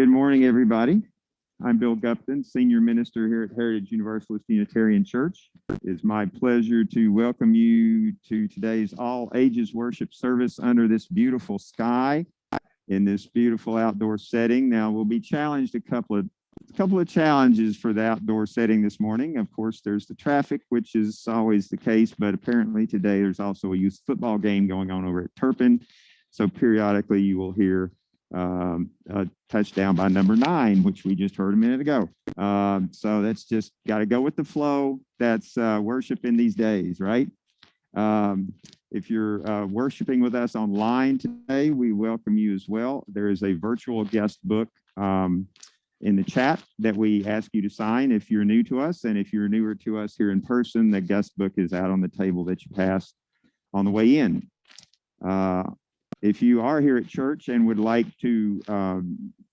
Good morning, everybody. I'm Bill Gupton, Senior Minister here at Heritage Universalist Unitarian Church. It is my pleasure to welcome you to today's all ages worship service under this beautiful sky in this beautiful outdoor setting. Now, we'll be challenged a couple of challenges for the outdoor setting this morning. Of course, there's the traffic, which is always the case, but apparently today there's also a youth football game going on over at Turpin. So periodically you will hear a touchdown by number 9, which we just heard a minute ago. So that's just got to go with the flow. That's worship in these days, right? If you're worshiping with us online today, we welcome you as well. There is a virtual guest book in the chat that we ask you to sign if you're new to us. And if you're newer to us here in person, the guest book is out on the table that you passed on the way in. If you are here at church and would like to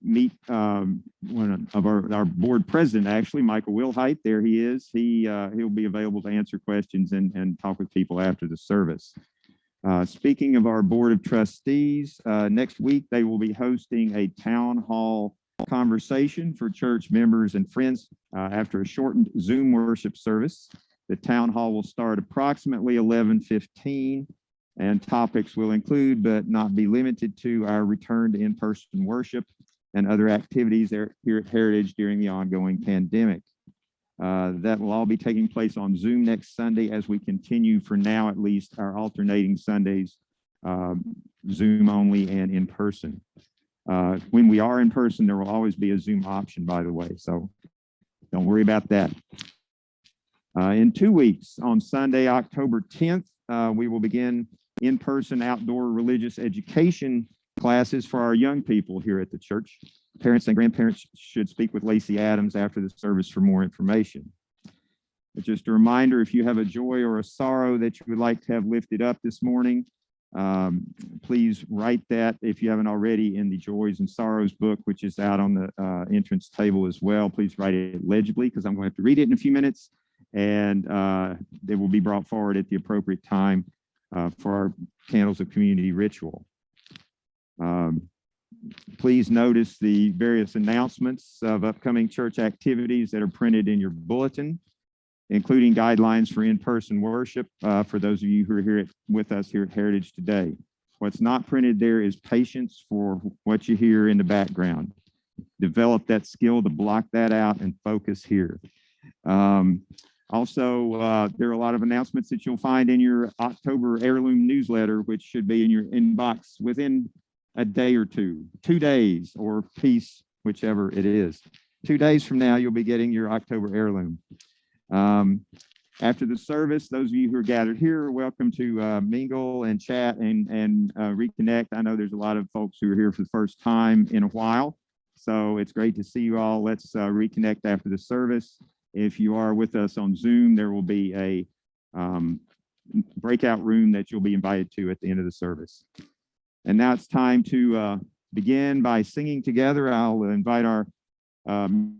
meet one of our board president, actually, Michael Wilhite, there he is. He'll be available to answer questions and talk with people after the service. Speaking of our board of trustees, next week they will be hosting a town hall conversation for church members and friends after a shortened Zoom worship service. The town hall will start approximately 11:15. And topics will include, but not be limited to, our return to in-person worship and other activities here at Heritage during the ongoing pandemic. That will all be taking place on Zoom next Sunday as we continue, for now at least, our alternating Sundays, Zoom only and in person. When we are in person, there will always be a Zoom option, by the way, so don't worry about that. In 2 weeks, on Sunday, October 10th, we will begin in-person outdoor religious education classes for our young people here at the church. Parents and grandparents should speak with Laci Adams after the service for more information. But just a reminder, if you have a joy or a sorrow that you would like to have lifted up this morning, please write that, if you haven't already, in the Joys and Sorrows book, which is out on the entrance table as well. Please write it legibly, because I'm going to have to read it in a few minutes, and they will be brought forward at the appropriate time for our Candles of Community ritual. Please notice the various announcements of upcoming church activities that are printed in your bulletin, including guidelines for in-person worship for those of you who are here with us here at Heritage today. What's not printed there is patience for what you hear in the background. Develop that skill to block that out and focus here. Also, there are a lot of announcements that you'll find in your October heirloom newsletter, which should be in your inbox within a day or 2 days, or piece, whichever it is. 2 days from now, you'll be getting your October heirloom. After the service, those of you who are gathered here are welcome to mingle and chat and reconnect. I know there's a lot of folks who are here for the first time in a while, so it's great to see you all. Let's reconnect after the service. If you are with us on Zoom, there will be a breakout room that you'll be invited to at the end of the service. And now it's time to begin by singing together. I'll invite our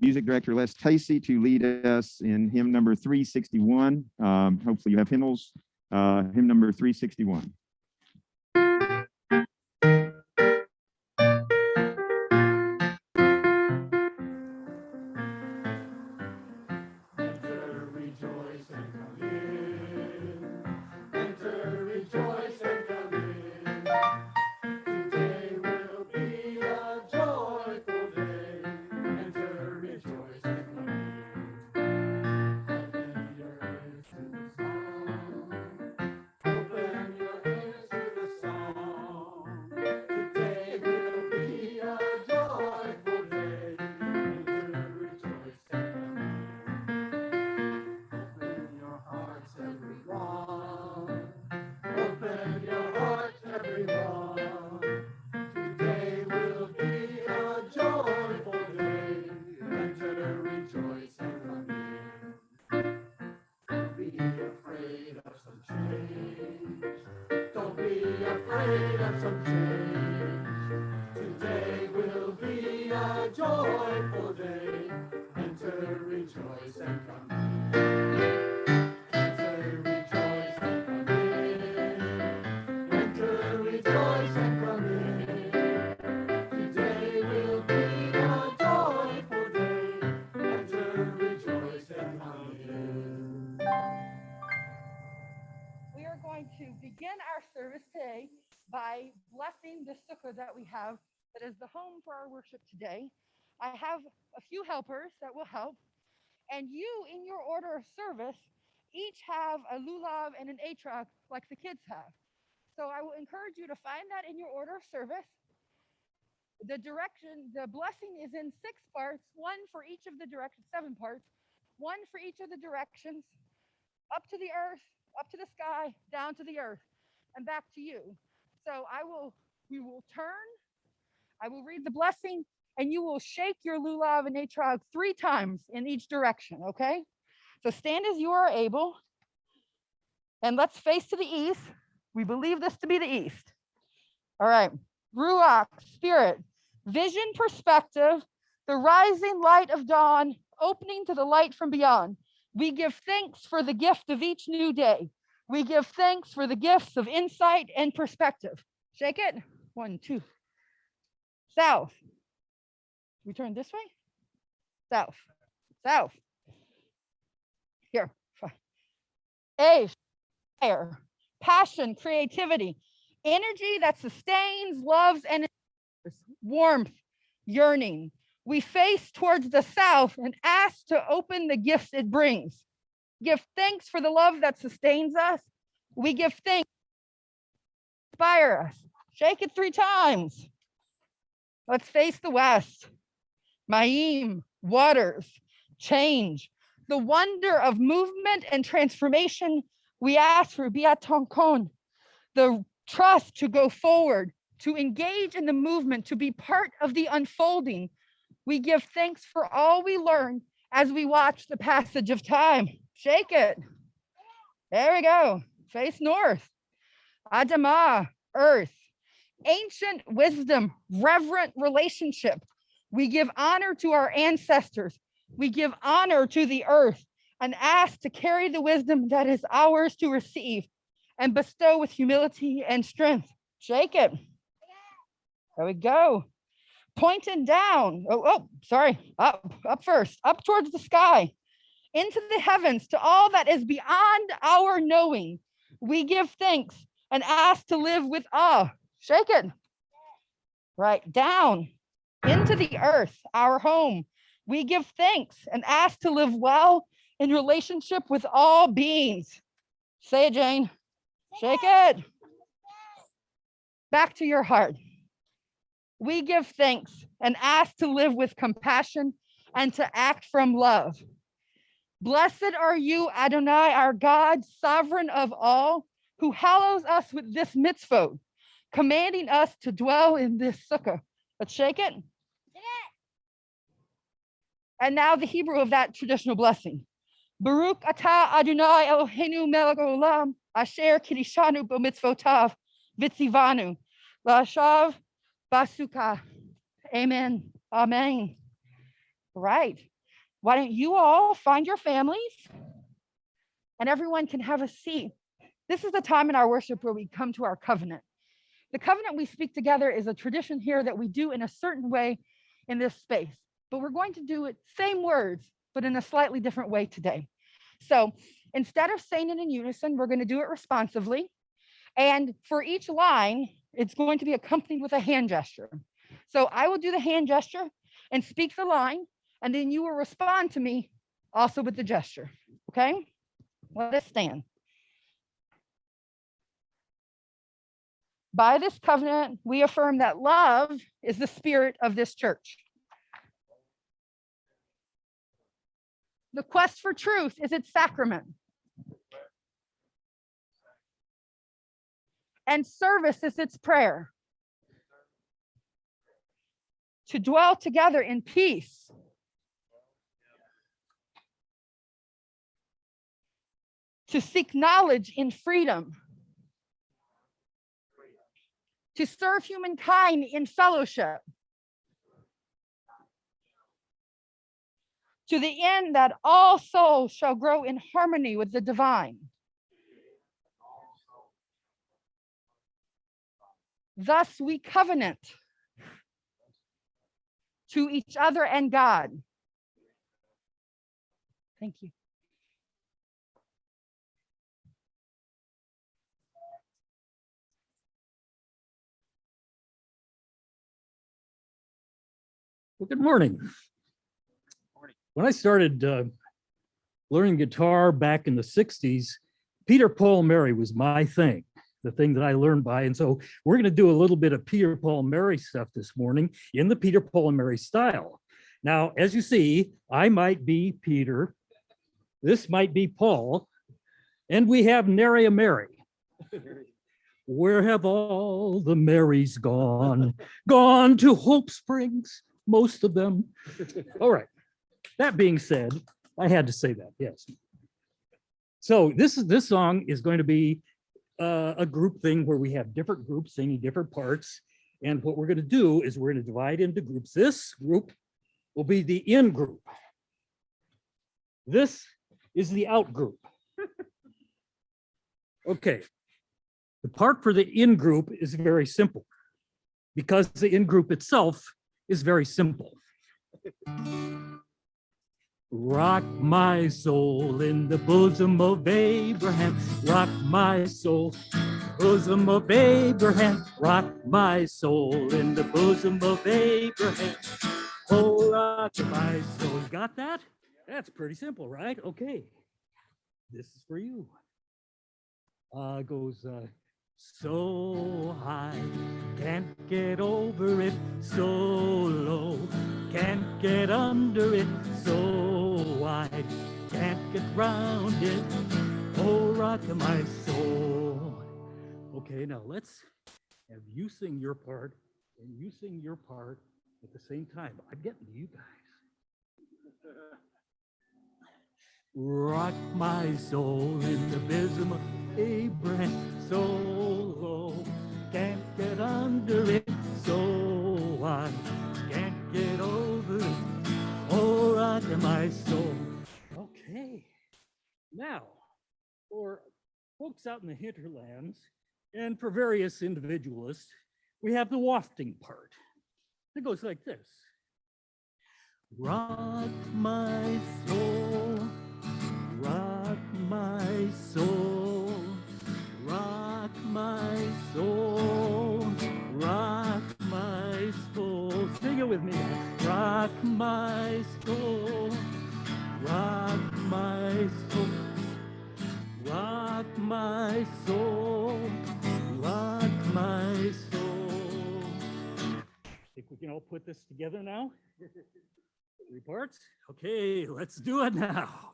music director, Les Tacey, to lead us in hymn number 361. Hopefully you have hymnals, hymn number 361. by blessing the sukkah that we have that is the home for our worship today. I have a few helpers that will help, and you, in your order of service, each have a lulav and an atrach like the kids have. So I will encourage you to find that in your order of service. The blessing is in 6 parts, one for each of the directions, 7 parts, one for each of the directions, up to the earth, up to the sky, down to the earth, and back to you. So we will turn, I will read the blessing, and you will shake your lulav and etrog 3 times in each direction, okay? So stand as you are able, and let's face to the east. We believe this to be the east. All right. Ruach, spirit, vision, perspective, the rising light of dawn, opening to the light from beyond. We give thanks for the gift of each new day. We give thanks for the gifts of insight and perspective. Shake it. 1, 2. South. We turn this way. South. South. Here. A, fire, passion, creativity, energy that sustains, loves, and warmth, yearning. We face towards the south and ask to open the gifts it brings. Give thanks for the love that sustains us. We give thanks, inspire us. Shake it 3 times. Let's face the west. Ma'im, waters, change, the wonder of movement and transformation. We ask for biatonkon, the trust to go forward, to engage in the movement, to be part of the unfolding. We give thanks for all we learn as we watch the passage of time. Shake it. There we go. Face north. Adamah, earth. Ancient wisdom, reverent relationship. We give honor to our ancestors. We give honor to the earth and ask to carry the wisdom that is ours to receive and bestow with humility and strength. Shake it. There we go. Pointed down. Sorry. Up first. Up towards the sky. Into the heavens, to all that is beyond our knowing. We give thanks and ask to live with awe. Shake it. Right. Down into the earth, our home. We give thanks and ask to live well in relationship with all beings. Say it, Jane. Shake it. Back to your heart. We give thanks and ask to live with compassion and to act from love. Blessed are you, Adonai, our God, sovereign of all, who hallows us with this mitzvot, commanding us to dwell in this sukkah. Let's shake it. And now the Hebrew of that traditional blessing. Baruch atah Adonai Eloheinu melech olam, asher kidishanu b'mitzvotav v'tzivanu, la'ashav basuka. Amen. Amen. Right. Why don't you all find your families and everyone can have a seat. This is the time in our worship where we come to our covenant. The covenant we speak together is a tradition here that we do in a certain way in this space, but we're going to do it same words, but in a slightly different way today. So instead of saying it in unison, we're going to do it responsively. And for each line, it's going to be accompanied with a hand gesture. So I will do the hand gesture and speak the line, and then you will respond to me also with the gesture. Okay? Let us stand. By this covenant, we affirm that love is the spirit of this church. The quest for truth is its sacrament. And service is its prayer. To dwell together in peace. To seek knowledge in freedom. To serve humankind in fellowship. To the end that all souls shall grow in harmony with the divine. Thus we covenant to each other and God. Thank you. Well, good morning. When I started learning guitar back in the 60s, Peter, Paul, Mary was my thing, the thing that I learned by. And so we're going to do a little bit of Peter, Paul, Mary stuff this morning in the Peter, Paul, and Mary style. Now, as you see, I might be Peter, this might be Paul, and we have nary a Mary. Where have all the Marys gone? Gone to Hope Springs, most of them. All right. That being said, I had to say that, yes. So this song is going to be a group thing where we have different groups singing different parts. And what we're going to do is we're going to divide into groups. This group will be the in group. This is the out group. Okay. The part for the in group is very simple because the in group itself is very simple. Rock my soul in the bosom of Abraham. Rock my soul, bosom of Abraham. Rock my soul in the bosom of Abraham. Oh, rock my soul. You got that? That's pretty simple, right? Okay. This is for you. Goes so high, can't get over it, so low, can't get under it, so wide, can't get round it, oh rock my soul. Okay, now let's have you sing your part and you sing your part at the same time. I'm getting to you guys. Rock my soul in the bosom of Abraham, so low, can't get under it, so wide, can't get over it, oh rock my soul. Okay, now for folks out in the hinterlands and for various individualists, we have the wafting part. It goes like this. Rock my soul, rock my soul, rock my soul, rock my soul. Sing it with me. Rock my soul, rock my soul, rock my soul, rock my soul. Think we can all put this together now? 3 parts? Okay, let's do it now.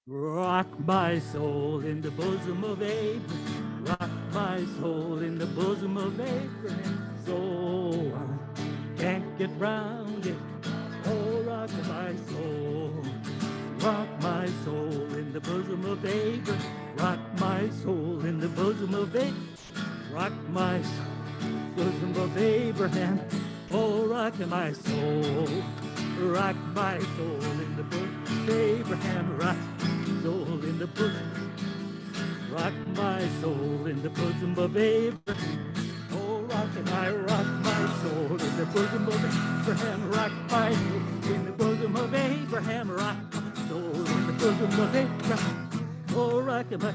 Rock my soul in the bosom of Abraham. Rock my soul in the bosom of Abraham. So I can't get round it. Oh, rock my soul. Rock my soul in the bosom of Abraham. Rock my soul in the bosom of Abraham. Rock my soul, bosom of Abraham. Oh, rock my soul. Rock my soul in the bosom of Abraham. Rock soul in the bosom, rock my soul in the bosom of Abraham. Oh, rock my soul in the bosom of Abraham. Rock my soul in the bosom of Abraham. Rock my soul in the bosom of Abraham. Oh, rock my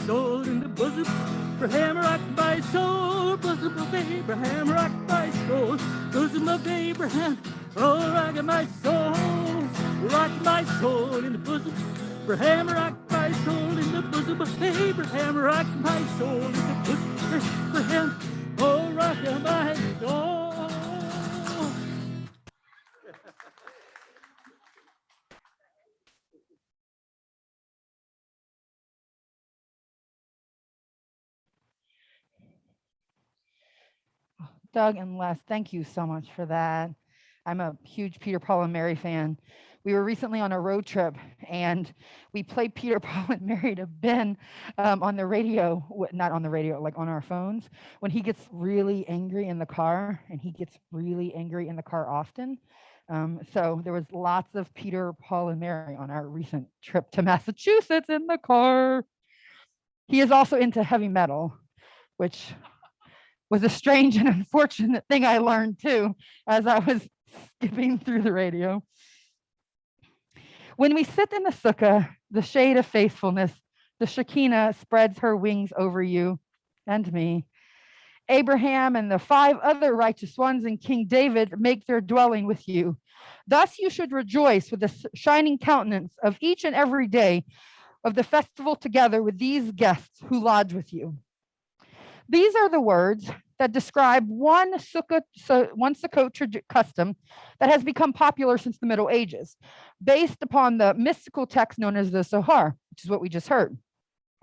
soul in the bosom of Abraham. Rock my soul, bosom of Abraham. Rock my soul, bosom of Abraham. Oh, rock my soul in the bosom. Abraham, rock my soul in the bosom of Abraham, rock my soul in the bosom of Abraham, oh, rock my soul. Doug and Les, thank you so much for that. I'm a huge Peter, Paul, and Mary fan. We were recently on a road trip and we played Peter, Paul, and Mary to Ben on the radio, not on the radio, like on our phones, when he gets really angry in the car, and he gets really angry in the car often. So there was lots of Peter, Paul, and Mary on our recent trip to Massachusetts in the car. He is also into heavy metal, which was a strange and unfortunate thing I learned too, as I was skipping through the radio. When we sit in the sukkah, the shade of faithfulness, the Shekinah spreads her wings over you and me. Abraham and the 5 other righteous ones and King David make their dwelling with you. Thus you should rejoice with the shining countenance of each and every day of the festival together with these guests who lodge with you. These are the words that describe one Sukkot custom that has become popular since the Middle Ages, based upon the mystical text known as the Zohar, which is what we just heard.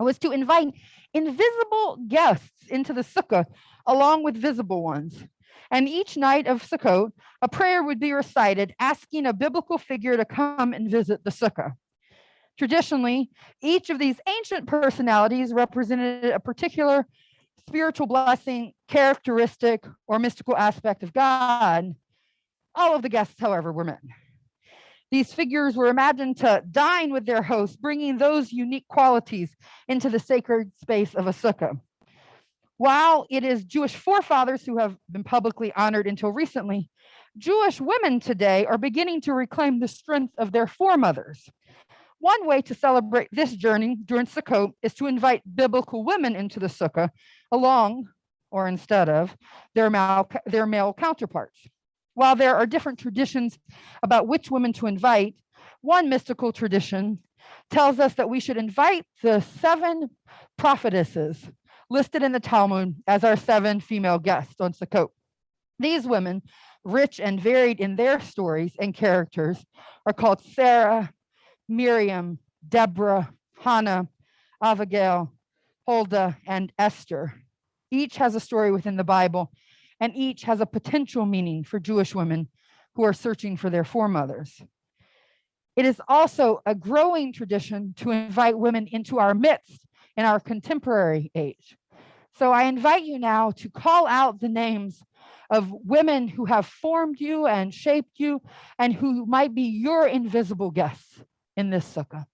It was to invite invisible guests into the sukkah along with visible ones. And each night of Sukkot, a prayer would be recited asking a biblical figure to come and visit the sukkah. Traditionally, each of these ancient personalities represented a particular spiritual blessing, characteristic, or mystical aspect of God. All of the guests, however, were men. These figures were imagined to dine with their hosts, bringing those unique qualities into the sacred space of a sukkah. While it is Jewish forefathers who have been publicly honored until recently, Jewish women today are beginning to reclaim the strength of their foremothers. One way to celebrate this journey during Sukkot is to invite biblical women into the sukkah along or instead of their male counterparts. While there are different traditions about which women to invite, one mystical tradition tells us that we should invite the 7 prophetesses listed in the Talmud as our 7 female guests on Sukkot. These women, rich and varied in their stories and characters, are called Sarah, Miriam, Deborah, Hannah, Abigail, Huldah, and Esther. Each has a story within the Bible, and each has a potential meaning for Jewish women who are searching for their foremothers. It is also a growing tradition to invite women into our midst in our contemporary age. So I invite you now to call out the names of women who have formed you and shaped you and who might be your invisible guests in this sukkah.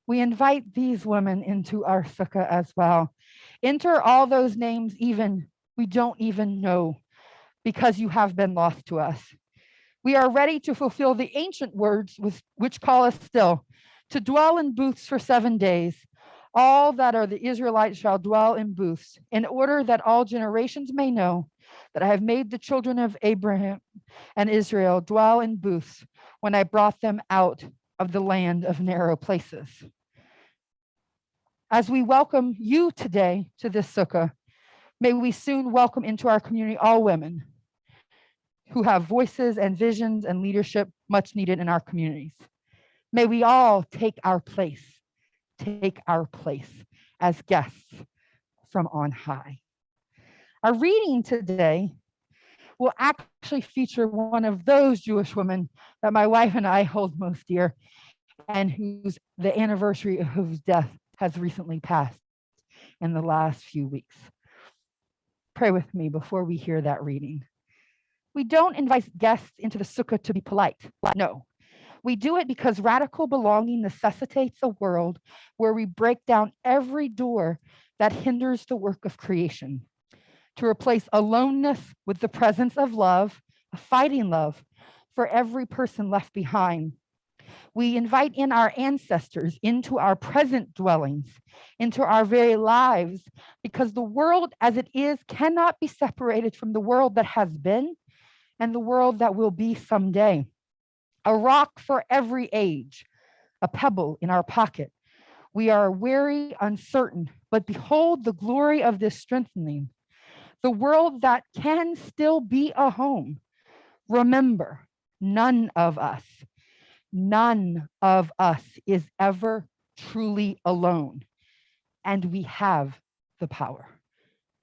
We invite these women into our sukkah as well. Enter all those names even we don't even know because you have been lost to us. We are ready to fulfill the ancient words which call us still, to dwell in booths for 7 days. All that are the Israelites shall dwell in booths, in order that all generations may know that I have made the children of Abraham and Israel dwell in booths when I brought them out of the land of narrow places. As we welcome you today to this sukkah, may we soon welcome into our community all women who have voices and visions and leadership much needed in our communities. May we all take our place as guests from on high. Our reading today will actually feature one of those Jewish women that my wife and I hold most dear, and the anniversary of whose death has recently passed in the last few weeks. Pray with me before we hear that reading. We don't invite guests into the sukkah to be polite. No, we do it because radical belonging necessitates a world where we break down every door that hinders the work of creation, to replace aloneness with the presence of love, a fighting love for every person left behind. We invite in our ancestors into our present dwellings, into our very lives, because the world as it is cannot be separated from the world that has been and the world that will be someday. A rock for every age, a pebble in our pocket. We are weary, uncertain, but behold the glory of this strengthening. The world that can still be a home. Remember, none of us is ever truly alone, and we have the power.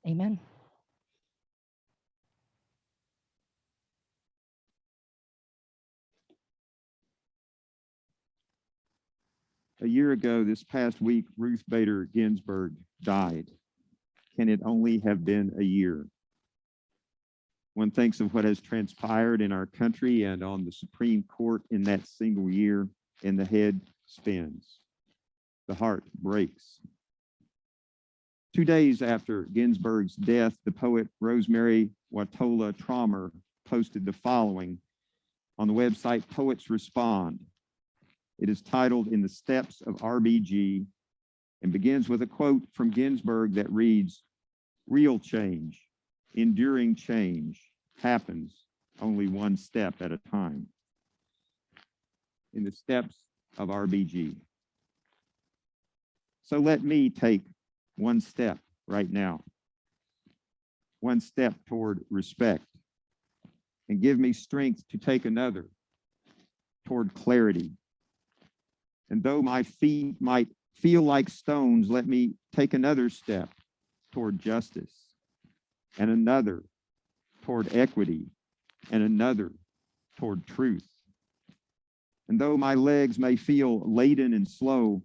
Amen. A year ago, this past week, Ruth Bader Ginsburg died. Can it only have been a year? One thinks of what has transpired in our country and on the Supreme Court in that single year, and the head spins. The heart breaks. 2 days after Ginsburg's death, the poet Rosemary Watola Traumer posted the following on the website Poets Respond. It is titled In the Steps of RBG and begins with a quote from Ginsburg that reads, "Real change, enduring change happens only one step at a time." In the steps of RBG. So let me take one step right now, one step toward respect, and give me strength to take another toward clarity. And though my feet might feel like stones, let me take another step toward justice, and another toward equity, and another toward truth. And though my legs may feel laden and slow,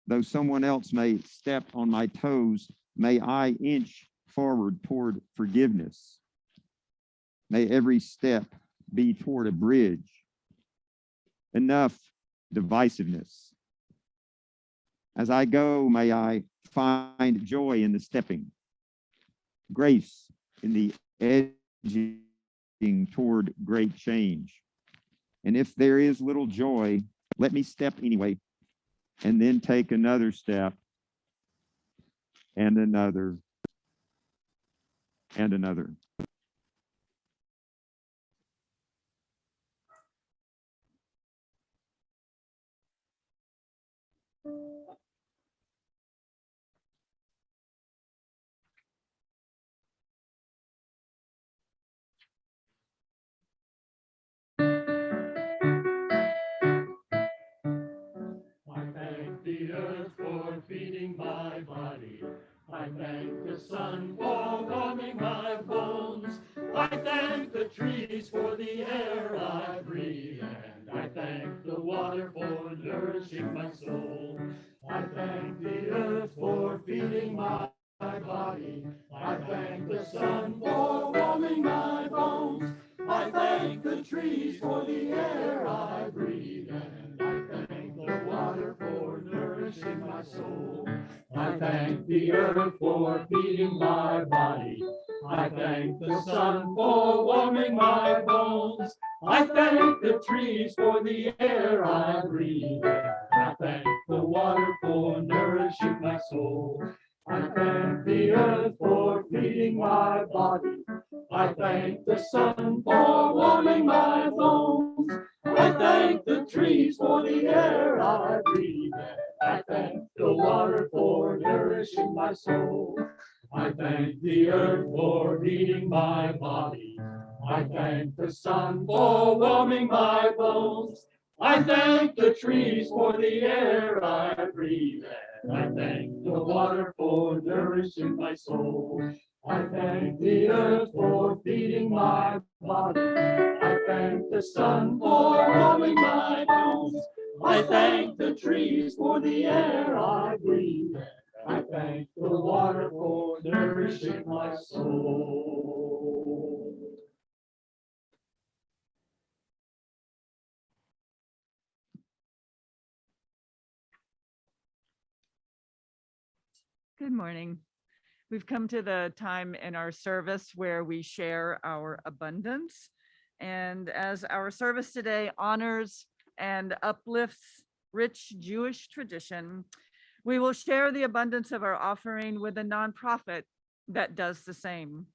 though someone else may step on my toes, may I inch forward toward forgiveness. May every step be toward a bridge. Enough divisiveness. As I go, may I find joy in the stepping, grace in the edging toward great change. And if there is little joy, let me step anyway, and then take another step, and another, and another. I thank the earth for feeding my body. I thank the sun for warming my bones. I thank the trees for the air I breathe. And I thank the water for nourishing my soul. I thank the earth for feeding my body. I thank the sun for warming my bones. I thank the trees for the air I breathe. And I thank the water for nourishing my soul. I thank the earth for feeding my body. I thank the sun for warming my bones. I thank the trees for the air I breathe. I thank the water for nourishing my soul. I thank the earth for feeding my body. I thank the sun for warming my bones. I thank the trees for the air I breathe. I thank the water for nourishing my soul. I thank the earth for feeding my body. I thank the sun for warming my bones. I thank the trees for the air I breathe. I thank the water for nourishing my soul. I thank the earth for feeding my body. I thank the sun for warming my bones. I thank the trees for the air I breathe. I thank the water for nourishing my soul. Good morning. We've come to the time in our service where we share our abundance. And as our service today honors and uplifts rich Jewish tradition, we will share the abundance of our offering with a nonprofit that does the same.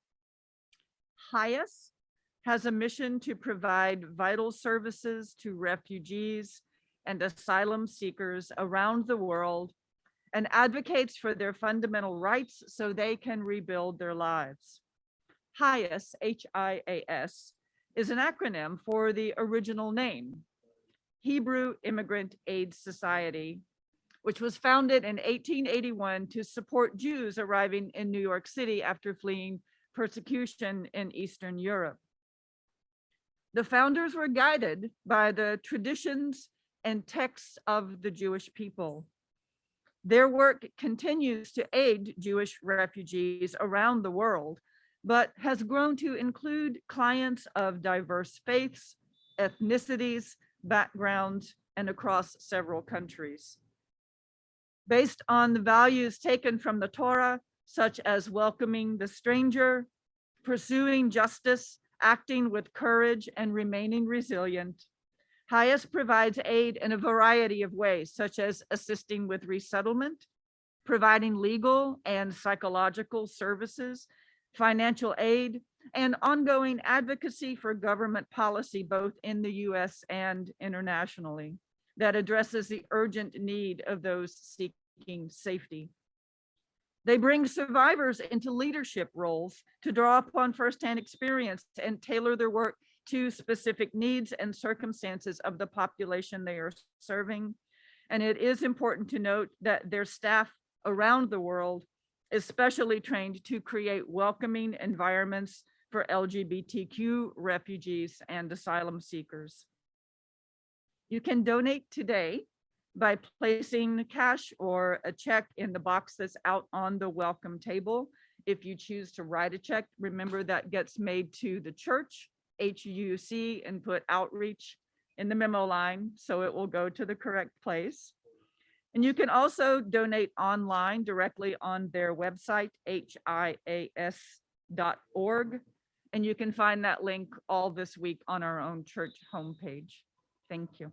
HIAS has a mission to provide vital services to refugees and asylum seekers around the world and advocates for their fundamental rights so they can rebuild their lives. HIAS, H-I-A-S, is an acronym for the original name, Hebrew Immigrant Aid Society, which was founded in 1881 to support Jews arriving in New York City after fleeing persecution in Eastern Europe. The founders were guided by the traditions and texts of the Jewish people. Their work continues to aid Jewish refugees around the world, but has grown to include clients of diverse faiths, ethnicities, backgrounds, and across several countries. Based on the values taken from the Torah, such as welcoming the stranger, pursuing justice, acting with courage, and remaining resilient. HIAS provides aid in a variety of ways, such as assisting with resettlement, providing legal and psychological services, financial aid, and ongoing advocacy for government policy, both in the US and internationally, that addresses the urgent need of those seeking safety. They bring survivors into leadership roles to draw upon firsthand experience and tailor their work to specific needs and circumstances of the population they are serving. And it is important to note that their staff around the world is specially trained to create welcoming environments for LGBTQ refugees and asylum seekers. You can donate today by placing cash or a check in the box that's out on the welcome table. If you choose to write a check, remember that gets made to the church, HUC, and put outreach in the memo line, so it will go to the correct place. And you can also donate online directly on their website, hias.org. And you can find that link all this week on our own church homepage. Thank you.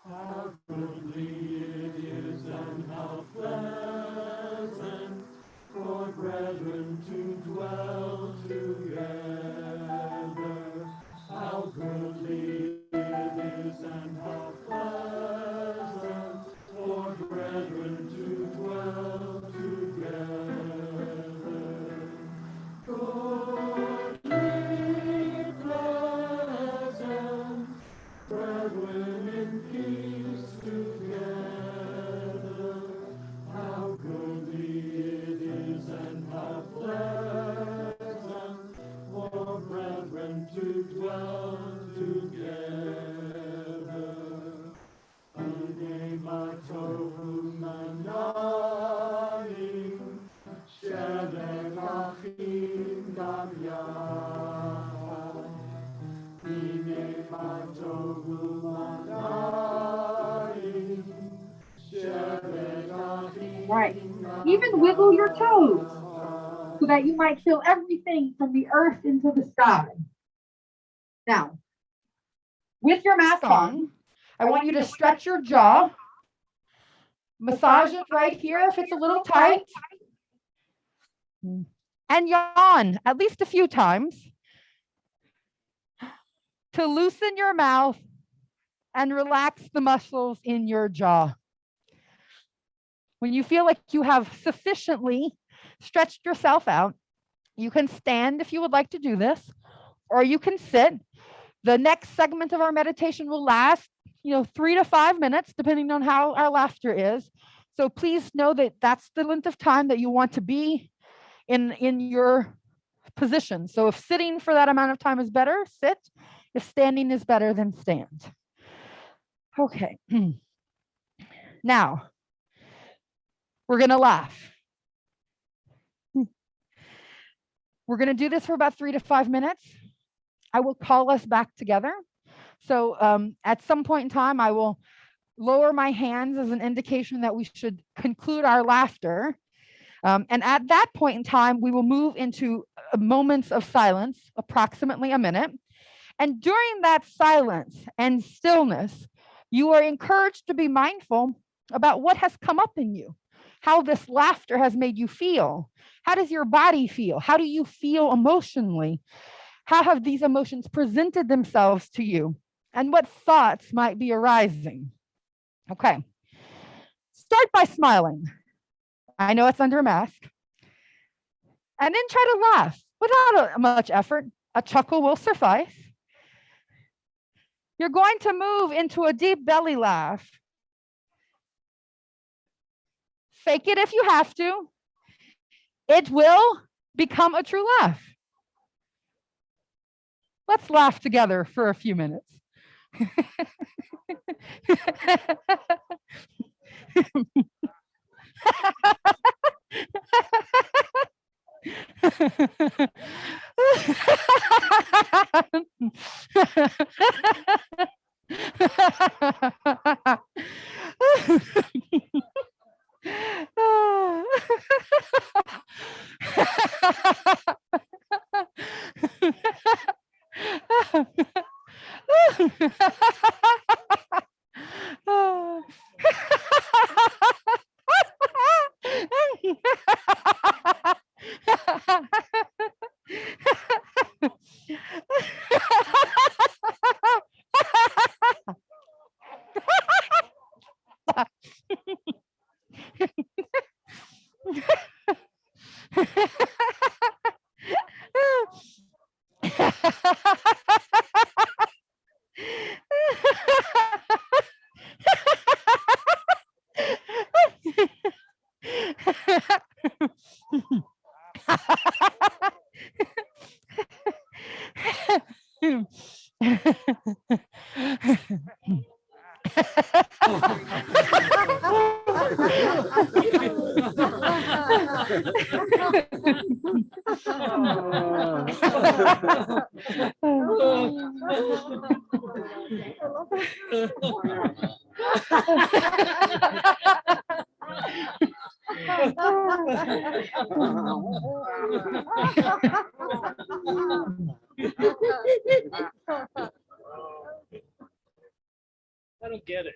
How goodly it is and how pleasant for brethren to dwell together. How goodly it is and how pleasant for brethren to dwell together. Goodly, pleasant, brethren in peace together. How goodly it is and how pleasant for brethren to dwell together. Ane matovu manaim, shelech achim gam yachad. Ine matovu manaim, shelech achim Right. gam Even wiggle your toes yachad. so that you might feel everything from the earth into the sky. Now, with your mask on, I want you to stretch your jaw, massage it right here if it's a little tight, and yawn at least a few times to loosen your mouth and relax the muscles in your jaw. When you feel like you have sufficiently stretched yourself out, you can stand if you would like to do this, or you can sit. The next segment of our meditation will last, 3 to 5 minutes, depending on how our laughter is. So please know that that's the length of time that you want to be in your position. So if sitting for that amount of time is better, sit. If standing is better, then stand. Okay. Now, we're going to laugh. We're going to do this for about 3 to 5 minutes. I will call us back together. So at some point in time, I will lower my hands as an indication that we should conclude our laughter. And at that point in time, we will move into moments of silence, approximately a minute. And during that silence and stillness, you are encouraged to be mindful about what has come up in you, how this laughter has made you feel. How does your body feel? How do you feel emotionally? How have these emotions presented themselves to you? And what thoughts might be arising? Okay. Start by smiling. I know it's under a mask. And then try to laugh without much effort. A chuckle will suffice. You're going to move into a deep belly laugh. Fake it if you have to. It will become a true laugh. Let's laugh together for a few minutes. I don't get it.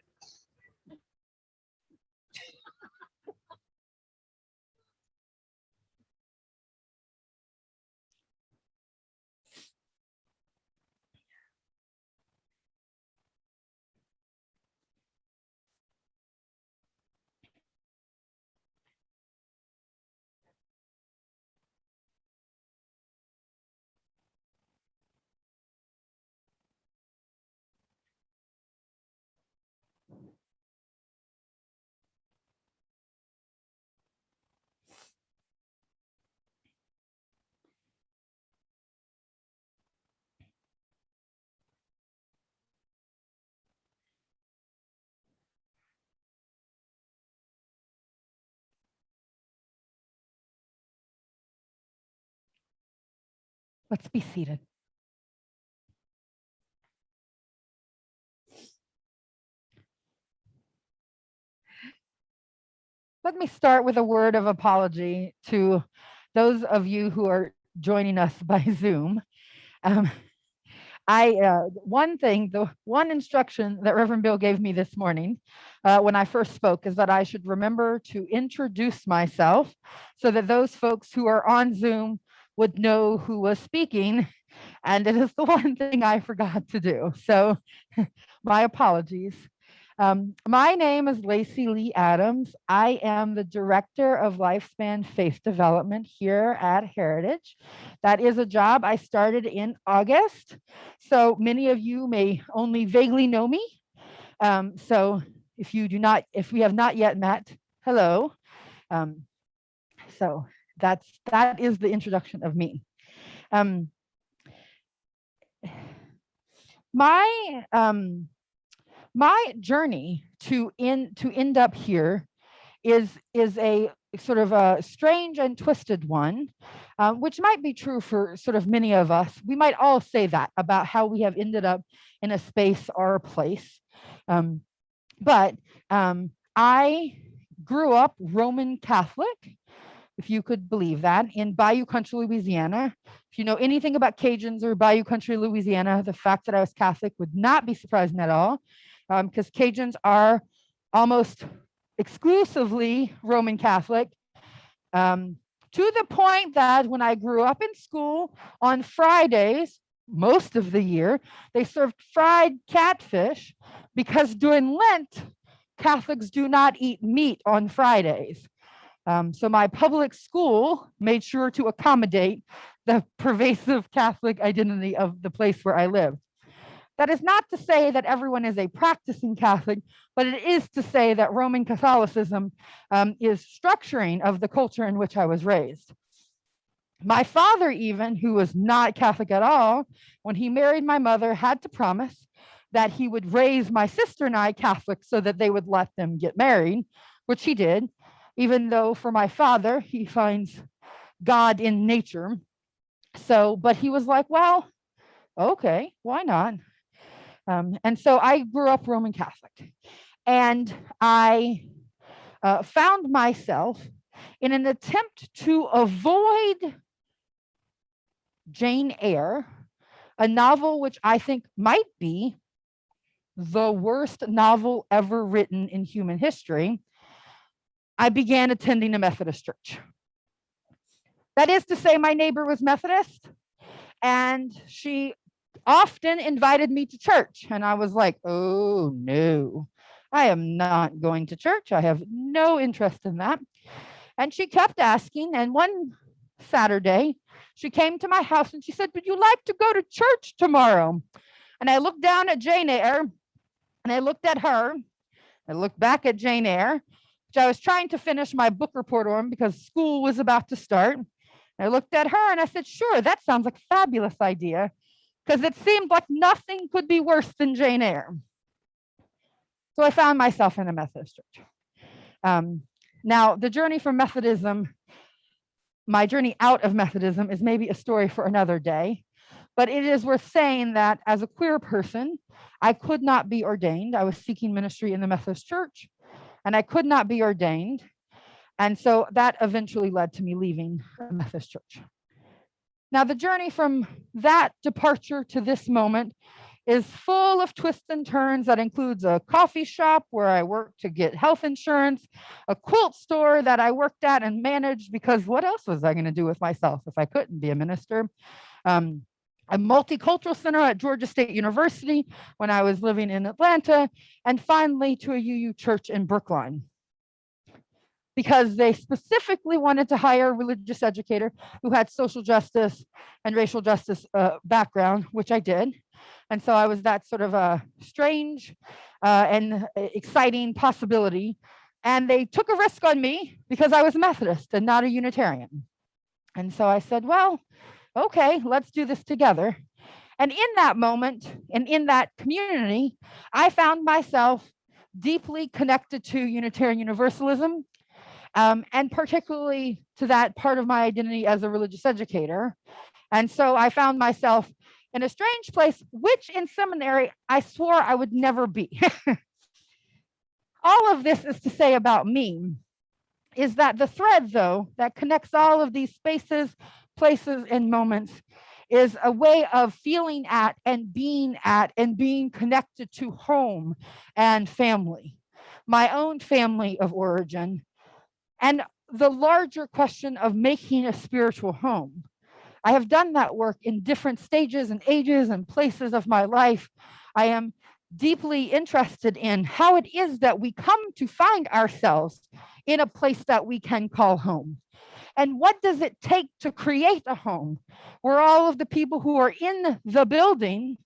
Let's be seated. Let me start with a word of apology to those of you who are joining us by Zoom. The one instruction that Reverend Bill gave me this morning when I first spoke is that I should remember to introduce myself so that those folks who are on Zoom would know who was speaking. And it is the one thing I forgot to do. So my apologies. My name is Laci Lee Adams. I am the Director of Lifespan Faith Development here at Heritage. That is a job I started in August. So many of you may only vaguely know me. So if we have not yet met, hello. So that is the introduction of me. My journey to end up here is a sort of a strange and twisted one, which might be true for sort of many of us. We might all say that about how we have ended up in a space or a place. But I grew up Roman Catholic, if you could believe that, in Bayou Country, Louisiana. If you know anything about Cajuns or Bayou Country, Louisiana, the fact that I was Catholic would not be surprising at all, because Cajuns are almost exclusively Roman Catholic, to the point that when I grew up in school on Fridays, most of the year, they served fried catfish because during Lent, Catholics do not eat meat on Fridays. So my public school made sure to accommodate the pervasive Catholic identity of the place where I lived. That is not to say that everyone is a practicing Catholic, but it is to say that Roman Catholicism is structuring of the culture in which I was raised. My father, even, who was not Catholic at all, when he married my mother, had to promise that he would raise my sister and I Catholic so that they would let them get married, which he did, even though for my father, he finds God in nature. So, but he was like, well, okay, why not? And so I grew up Roman Catholic, and I found myself in an attempt to avoid Jane Eyre, a novel which I think might be the worst novel ever written in human history. I began attending a Methodist church. That is to say, my neighbor was Methodist, and she often invited me to church. And I was like, oh no, I am not going to church. I have no interest in that. And she kept asking. And one Saturday, she came to my house and she said, would you like to go to church tomorrow? And I looked down at Jane Eyre, and I looked at her. I looked back at Jane Eyre, which I was trying to finish my book report on because school was about to start. I looked at her and I said, sure, that sounds like a fabulous idea, because it seemed like nothing could be worse than Jane Eyre. So I found myself in a Methodist church. Now, the journey from Methodism, my journey out of Methodism, is maybe a story for another day, but it is worth saying that as a queer person, I could not be ordained. I was seeking ministry in the Methodist church, and I could not be ordained. And so that eventually led to me leaving the Methodist church. Now, the journey from that departure to this moment is full of twists and turns. That includes a coffee shop where I worked to get health insurance, a quilt store that I worked at and managed because what else was I going to do with myself if I couldn't be a minister? A multicultural center at Georgia State University when I was living in Atlanta, and finally to a UU church in Brookline, because they specifically wanted to hire a religious educator who had social justice and racial justice background, which I did. And so I was that sort of a strange and exciting possibility. And they took a risk on me because I was Methodist and not a Unitarian. And so I said, well, okay, let's do this together. And in that moment and in that community, I found myself deeply connected to Unitarian Universalism, and particularly to that part of my identity as a religious educator. And so I found myself in a strange place, which in seminary I swore I would never be. All of this is to say about me is that the thread, though, that connects all of these spaces, places, and moments is a way of feeling at and being connected to home and family, my own family of origin, and the larger question of making a spiritual home. I have done that work in different stages and ages and places of my life. I am deeply interested in how it is that we come to find ourselves in a place that we can call home. And what does it take to create a home where all of the people who are in the building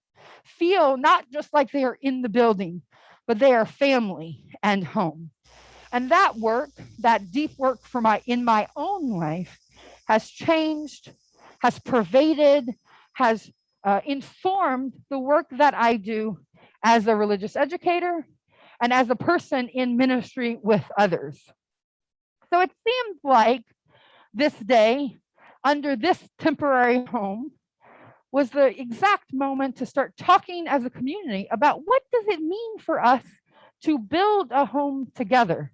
feel not just like they are in the building, but they are family and home. And that work, that deep work in my own life has changed, has pervaded, has informed the work that I do as a religious educator and as a person in ministry with others. So it seemed like this day, under this temporary home, was the exact moment to start talking as a community about what does it mean for us to build a home together.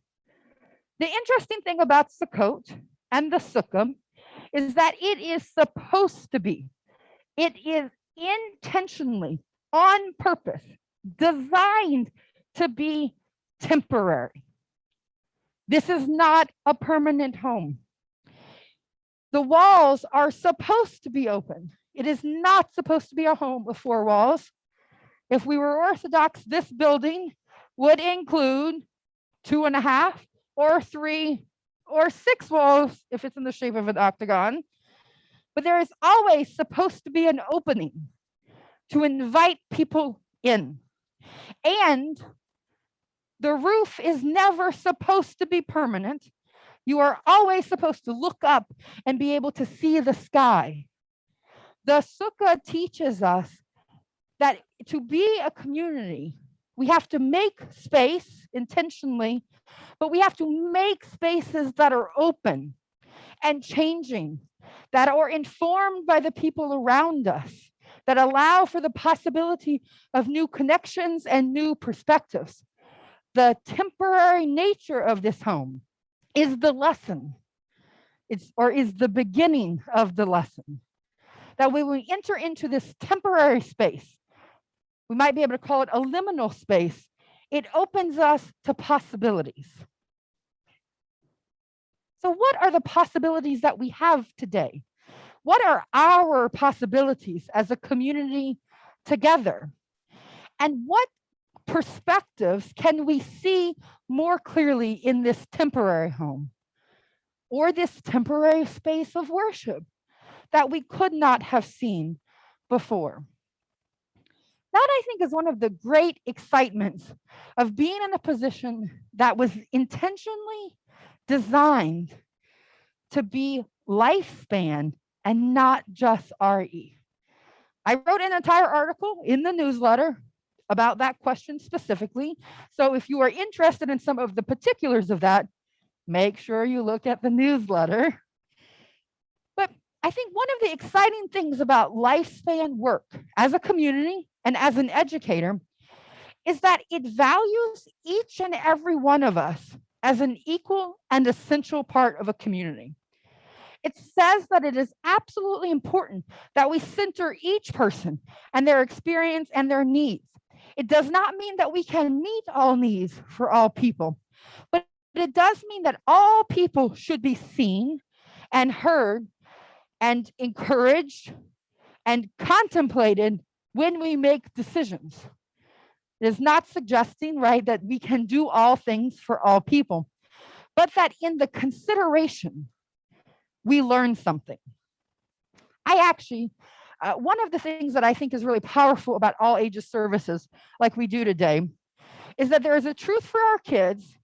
The interesting thing about Sukkot and the Sukkah is that it is supposed to be, it is intentionally, on purpose, designed to be temporary. This is not a permanent home. The walls are supposed to be open. It is not supposed to be a home with four walls. If we were Orthodox, this building would include 2.5 or 3 or 6 walls if it's in the shape of an octagon. But there is always supposed to be an opening to invite people in. And the roof is never supposed to be permanent. You are always supposed to look up and be able to see the sky. The Sukkah teaches us that to be a community, we have to make space intentionally, but we have to make spaces that are open and changing, that are informed by the people around us, that allow for the possibility of new connections and new perspectives. The temporary nature of this home is the lesson, is the beginning of the lesson. That when we enter into this temporary space, we might be able to call it a liminal space, it opens us to possibilities. So what are the possibilities that we have today? What are our possibilities as a community together? And what perspectives can we see more clearly in this temporary home or this temporary space of worship that we could not have seen before? That, I think, is one of the great excitements of being in a position that was intentionally designed to be lifespan and not just RE. I wrote an entire article in the newsletter about that question specifically. So if you are interested in some of the particulars of that, make sure you look at the newsletter. But I think one of the exciting things about lifespan work as a community and as an educator is that it values each and every one of us as an equal and essential part of a community. It says that it is absolutely important that we center each person and their experience and their needs. It does not mean that we can meet all needs for all people, but it does mean that all people should be seen and heard and encouraged and contemplated when we make decisions. It is not suggesting, right, that we can do all things for all people, but that in the consideration, we learn something. One of the things that I think is really powerful about all ages services like we do today is that there is a truth for our kids,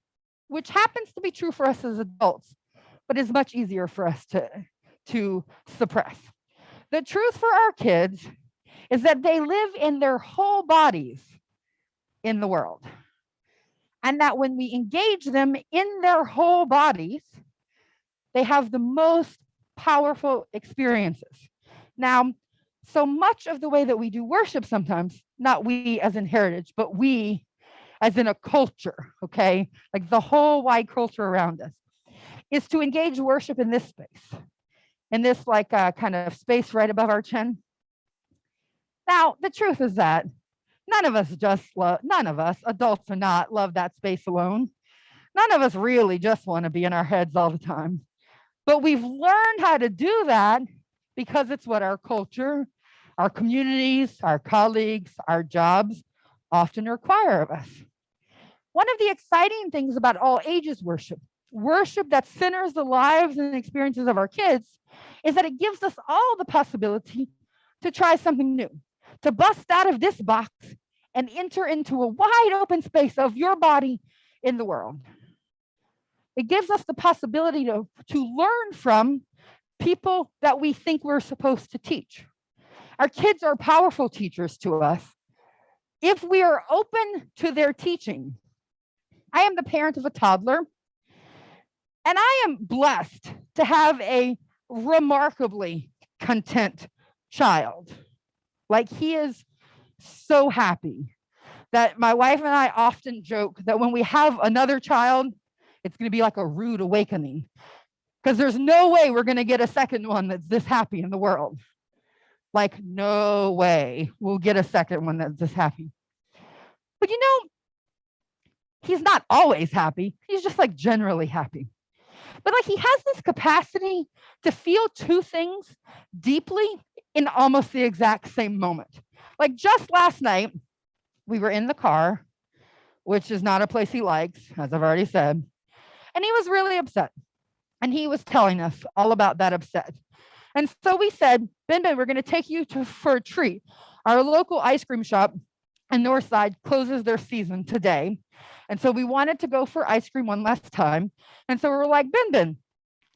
which happens to be true for us as adults, but is much easier for us to suppress. The truth for our kids is that they live in their whole bodies in the world. And that when we engage them in their whole bodies, they have the most powerful experiences. Now, so much of the way that we do worship sometimes, not we as in heritage, but we as in a culture, okay? Like the whole wide culture around us, is to engage worship in this space, in this kind of space right above our chin. Now, the truth is that none of us, adults or not, love that space alone. None of us really just want to be in our heads all the time. But we've learned how to do that because it's what our culture, our communities, our colleagues, our jobs often require of us. One of the exciting things about all ages worship that centers the lives and experiences of our kids, is that it gives us all the possibility to try something new, to bust out of this box and enter into a wide open space of your body in the world. It gives us the possibility to learn from people that we think we're supposed to teach. Our kids are powerful teachers to us if we are open to their teaching. I am the parent of a toddler, and I am blessed to have a remarkably content child. Like, he is so happy that my wife and I often joke that when we have another child, it's going to be like a rude awakening, because there's no way we're going to get a second one that's this happy in the world. Like, no way we'll get a second one that's this happy. But he's not always happy. He's just like generally happy. But like, he has this capacity to feel two things deeply in almost the exact same moment. Like, just last night, we were in the car, which is not a place he likes, as I've already said. And he was really upset. And he was telling us all about that upset. And so we said, Ben, we're going to take you for a treat. Our local ice cream shop and Northside closes their season today. And so we wanted to go for ice cream one last time. And so we were like, Ben,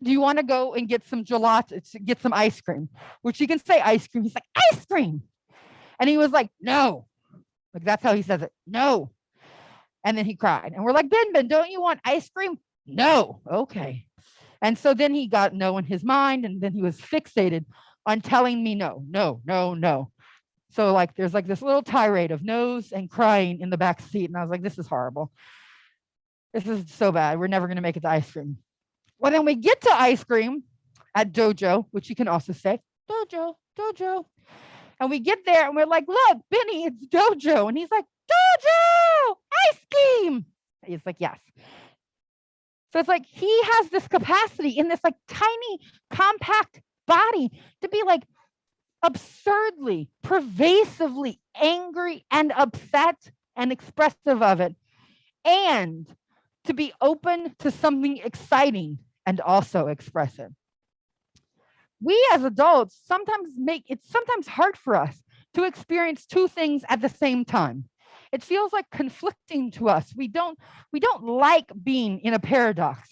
do you want to go and get some gelato, get some ice cream? Which he can say ice cream. He's like, ice cream. And he was like, no. Like, that's how he says it. No. And then he cried. And we're like, Ben, don't you want ice cream? No. Okay. And so then he got no in his mind. And then he was fixated on telling me no. So like, there's like this little tirade of no's and crying in the back seat. And I was like, this is horrible. This is so bad. We're never going to make it to ice cream. Well, then we get to ice cream at Dojo, which you can also say, Dojo. And we get there and we're like, look, Benny, it's Dojo. And he's like, Dojo, ice cream. He's like, yes. So it's like he has this capacity in this like tiny, compact body to be like absurdly, pervasively angry and upset and expressive of it, and to be open to something exciting and also express it. We as adults sometimes it's hard for us to experience two things at the same time. It feels like conflicting to us. We don't like being in a paradox.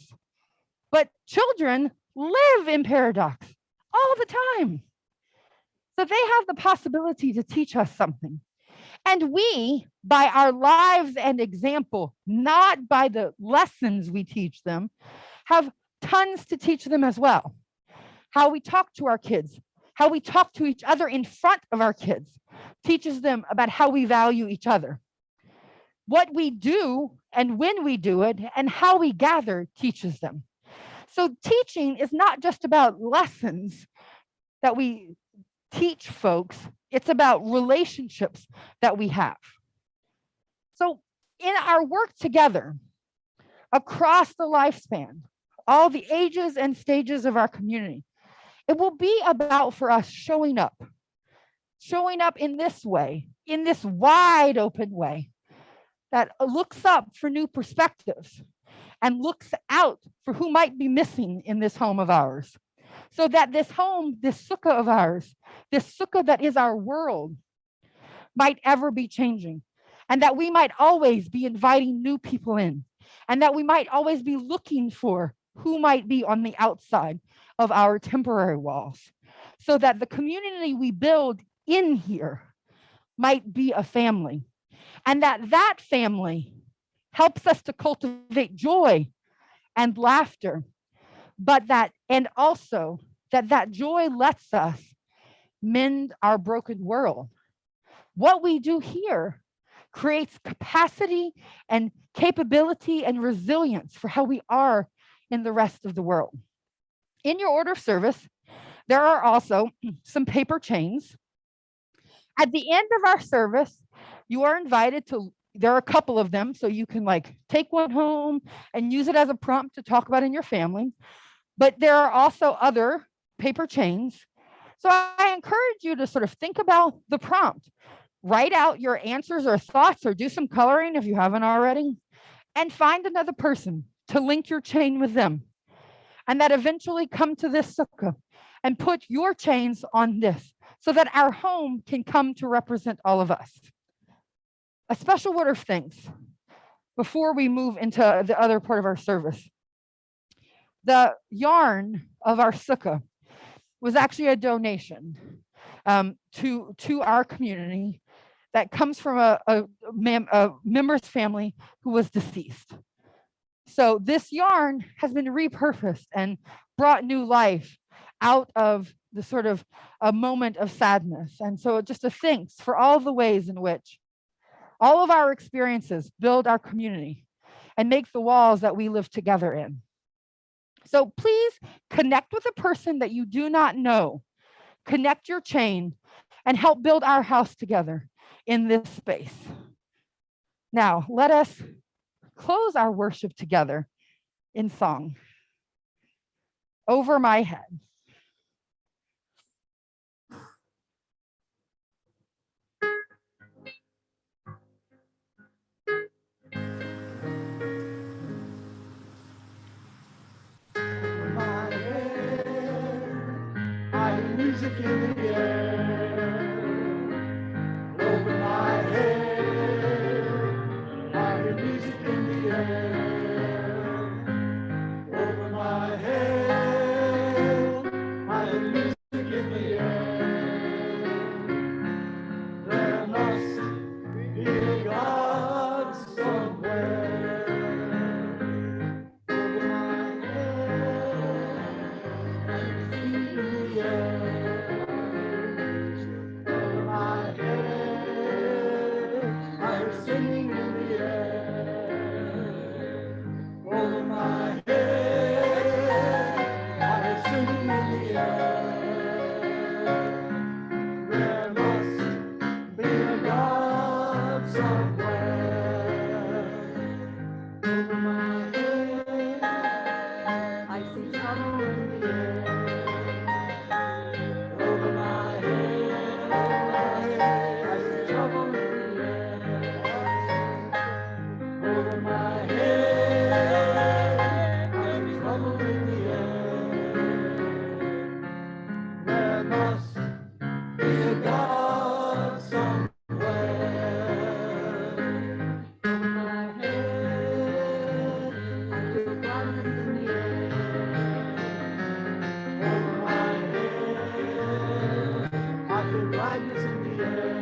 But children live in paradox all the time. So they have the possibility to teach us something. And we, by our lives and example, not by the lessons we teach them, have tons to teach them as well. How we talk to our kids, how we talk to each other in front of our kids, teaches them about how we value each other. What we do and when we do it and how we gather teaches them. So teaching is not just about lessons that we teach folks, it's about relationships that we have. So in our work together across the lifespan, all the ages and stages of our community, it will be about for us showing up in this way, in this wide open way that looks up for new perspectives and looks out for who might be missing in this home of ours. So that this home, this sukkah of ours, this sukkah that is our world, might ever be changing. And that we might always be inviting new people in. And that we might always be looking for who might be on the outside of our temporary walls. So that the community we build in here might be a family. And that family helps us to cultivate joy and laughter. But that joy lets us mend our broken world. What we do here creates capacity and capability and resilience for how we are in the rest of the world. In your order of service, there are also some paper chains. At the end of our service, you are invited to, there are a couple of them, so you can like take one home and use it as a prompt to talk about in your family. But there are also other paper chains. So I encourage you to sort of think about the prompt. Write out your answers or thoughts or do some coloring if you haven't already. And find another person to link your chain with them. And that eventually come to this sukkah and put your chains on this so that our home can come to represent all of us. A special word of thanks before we move into the other part of our service. The yarn of our sukkah was actually a donation to our community that comes from a member's family who was deceased. So this yarn has been repurposed and brought new life out of the sort of a moment of sadness. And so just a thanks for all the ways in which all of our experiences build our community and make the walls that we live together in. So please connect with a person that you do not know. Connect your chain and help build our house together in this space. Now, let us close our worship together in song. Over my head. Music in the air, over my head. trouble in the air. Over my head, I see trouble in the air. Over my head, I see trouble in the air. There must be a God somewhere. Over my head, I feel darkness in the air. Over my head, I feel brightness in the air.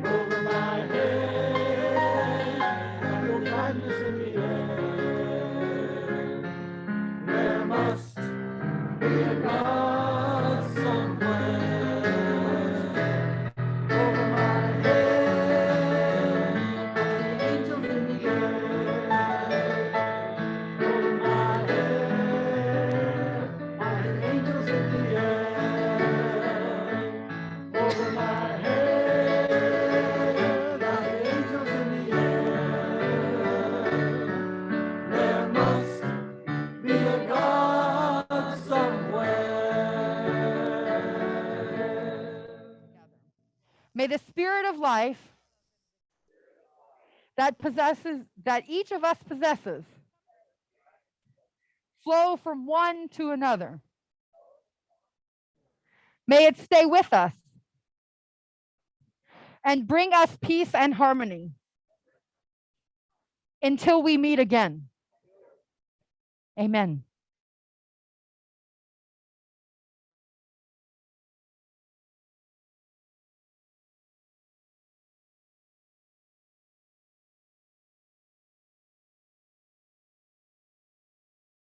Over my head, I feel brightness in the air. There must be a God somewhere. Over my head, I see angels in the air. Over my head, I see angels in the air. Over my head, I see angels in the air. There must be a God somewhere. May the spirit of life that each of us possesses flow from one to another. May it stay with us and bring us peace and harmony until we meet again. Amen.